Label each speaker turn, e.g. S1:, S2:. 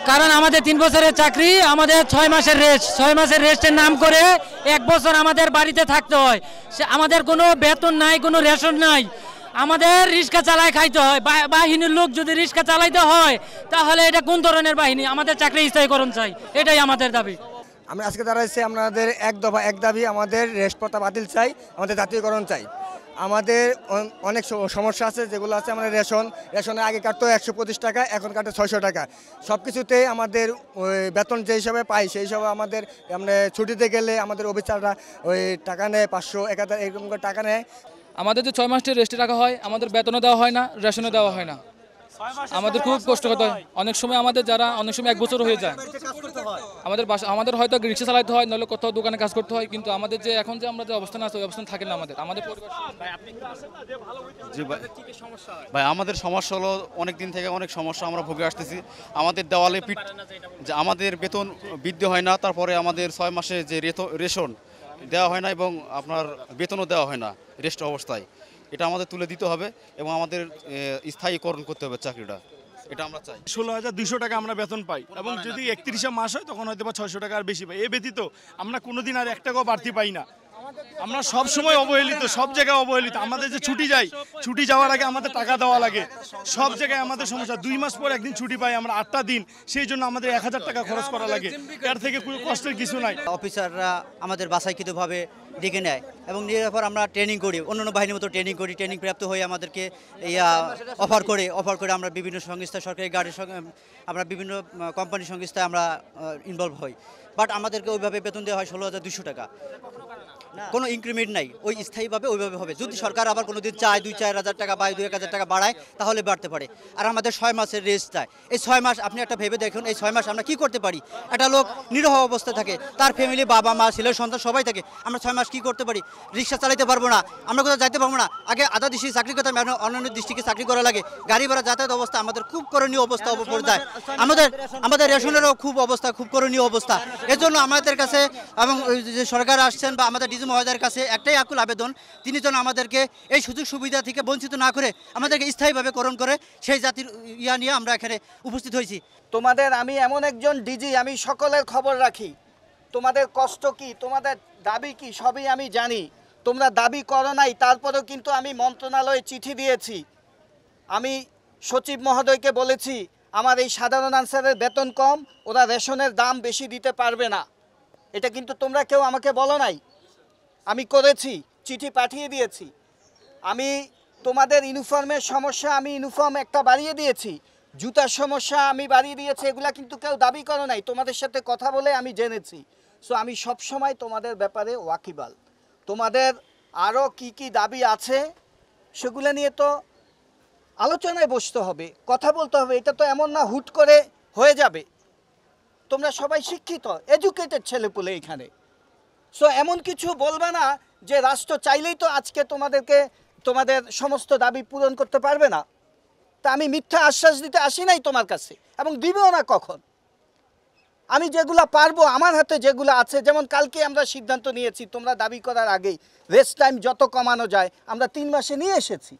S1: কারণ আমাদের 3 বছরের চাকরি, আমাদের 6 মাসের রেস্ট, 6 মাসের রেস্টের নাম করে 1 বছর আমাদের বাড়িতে থাকতে হয়। আমাদের কোনো বেতন নাই, কোনো রেশন নাই, আমাদের রিক্সা চালায় খাইতে হয়। বাহিনীর লোক যদি রিক্সা চালাইতে হয় তাহলে এটা কোন ধরনের বাহিনী? আমাদের চাকরি স্থায়ীকরণ চাই, এটাই আমাদের দাবি।
S2: আমি আজকে দাঁড়াইছি, আমাদের এক দফা এক দাবি, আমাদের রেস্ট প্রথা বাতিল চাই, আমাদের জাতীয়করণ চাই। আমাদের অনেক সমস্যা আছে, যেগুলো আছে আমাদের রেশনের আগে কাটতো 125 টাকা, এখন কাটে 600 টাকা। সব কিছুতে আমাদের বেতন যে হিসাবে পাই সেই হিসাবে আমাদের ছুটিতে গেলে আমাদের অফিসাররা ওই টাকা নেয়, 500 1000 এরকম করে টাকা নেয়।
S3: আমাদের যে 6 মাসটি রেস্টে রাখা হয়, আমাদের বেতনও দেওয়া হয় না, রেশনও দেওয়া হয় না। আমাদের খুব কষ্ট করতে হয়। অনেক সময় আমাদের অনেক সময় 1 বছর হয়ে যায়। আমাদের হয়তো রিক্সা চালাতে হয়, নইলে কোথাও দোকানে কাজ করতে হয়, কিন্তু আমাদের যে এখন যে আমরা যে অবস্থান আছে ওই অবস্থান থাকে না আমাদের পরিবার।
S4: ভাই আমাদের সমস্যা হলো অনেক দিন থেকে অনেক সমস্যা আমরা ভুগে আসতেছি। আমাদের দেওয়ালে যে আমাদের বেতন বৃদ্ধি হয় না, তারপরে আমাদের 6 মাসে যে রেশন দেওয়া হয় না এবং আপনার বেতনও দেওয়া হয় না রেস্ট অবস্থায়। এটা আমাদের তুলে দিতে হবে এবং আমাদের স্থায়ীকরণ করতে হবে চাকরিটা, এটা আমরা চাই।
S5: 16,200 টাকা আমরা বেতন পাই এবং যদি 31 মাস হয় তখন হয়তো বা 600 টাকা আর বেশি পাই। এ ব্যতীত আমরা কোনোদিন আর 1 টাকাও বাড়তি পাই না। আমরা সব সময় অবহেলিত, সব জায়গায় অবহেলিত। আমাদের যে ছুটি যাওয়ার আগে আমাদের টাকা দেওয়া লাগে, সব জায়গায় আমাদের সমস্যা। 2 মাস পর একদিন ছুটি পাই আমরা, 8টা দিন, সেই জন্য আমাদের 1000 টাকা খরচ করা লাগে। এর থেকে কোনো কষ্টের কিছু নাই।
S6: অফিসাররা আমাদের বাছাইকৃতভাবে ডেকে নেয় এবং নেওয়ার পর আমরা ট্রেনিং করি, অন্যান্য বাহিনীর মতো ট্রেনিং করি। ট্রেনিং প্রাপ্ত হয়ে আমাদেরকে অফার করে আমরা বিভিন্ন সংস্থা, সরকারি গাড়ির সঙ্গে আমরা বিভিন্ন কোম্পানি সংস্থায় আমরা ইনভলভ হই। বাট আমাদেরকে ওইভাবে বেতন দেওয়া হয় 16,200 টাকা, কোনো ইনক্রিমেন্ট নাই। ওই স্থায়ীভাবে ওইভাবে হবে। যদি সরকার আবার কোনো দিন চায় 2-4 হাজার টাকা বা 2-1 টাকা বাড়ায় তাহলে বাড়তে পারে। আর আমাদের 6 মাসের রেস্ট চায়। এই 6 মাস আপনি একটা ভেবে দেখুন, এই 6 মাস আমরা কি করতে পারি? একটা লোক নিরহ অবস্থা থাকে, তার ফ্যামিলি, বাবা মা, ছেলে সন্তান সবাই থাকে। আমরা 6 মাস কি করতে পারি? রিক্সা চালাতে পারবো না, আমরা কোথাও যাইতে পারবো না। আগে আধা ডিস্ট্রিক্ট চাকরি করতাম, অন্যান্য ডিস্ট্রিক্টে চাকরি করা লাগে। গাড়ি ভাড়া, যাতায়াত অবস্থা আমাদের খুব করণীয় অবস্থা পর্যায়ে। আমাদের রেশনেরও খুব করণীয় অবস্থা। এজন্য আমাদের কাছে এবং যে সরকার আসছেন বা আমাদের ডিজি মহোদয়ের কাছে একটাই আকুল আবেদন, তিনি যেন আমাদেরকে এই সুযোগ সুবিধা থেকে বঞ্চিত না করে আমাদেরকে স্থায়ীভাবে করণ করে, সেই জাতির নিয়ে আমরা এখানে উপস্থিত হয়েছি।
S7: তোমাদের আমি এমন একজন ডিজি, আমি সকলের খবর রাখি। তোমাদের কষ্ট কি, তোমাদের দাবি কি, সবই আমি জানি। তোমরা দাবি করো নাই, তারপরেও কিন্তু আমি মন্ত্রণালয়ে চিঠি দিয়েছি। আমি সচিব মহোদয়কে বলেছি আমার এই সাধারণ আনসারের বেতন কম, ওরা রেশনের দাম বেশি দিতে পারবে না। এটা কিন্তু তোমরা কেউ আমাকে বলো নাই, আমি করেছি, চিঠি পাঠিয়ে দিয়েছি। আমি তোমাদের ইউনিফর্মের সমস্যা, আমি ইউনিফর্ম একটা বাড়িয়ে দিয়েছি। জুতার সমস্যা আমি বাড়িয়ে দিয়েছি। এগুলা কিন্তু কেউ দাবি করো নাই, তোমাদের সাথে কথা বলে আমি জেনেছি। সো আমি সবসময় তোমাদের ব্যাপারে ওয়াকিবাল। তোমাদের আরও কি কি দাবি আছে সেগুলো নিয়ে তো আলোচনায় বসতে হবে, কথা বলতে হবে। এটা তো এমন না হুট করে হয়ে যাবে। তোমরা সবাই শিক্ষিত, এডুকেটেড ছেলেপুলে এখানে। সো এমন কিছু বলবে না যে রাষ্ট্র চাইলেই তো আজকে তোমাদের সমস্ত দাবি পূরণ করতে পারবে না। তা আমি মিথ্যা আশ্বাস দিতে আসি নাই তোমার কাছে এবং দিবেও না কখন। আমি যেগুলো পারবো, আমার হাতে যেগুলো আছে, যেমন কালকে আমরা সিদ্ধান্ত নিয়েছি তোমরা দাবি করার আগেই রেস্ট টাইম যত কমানো যায় আমরা 3 মাসে নিয়ে এসেছি।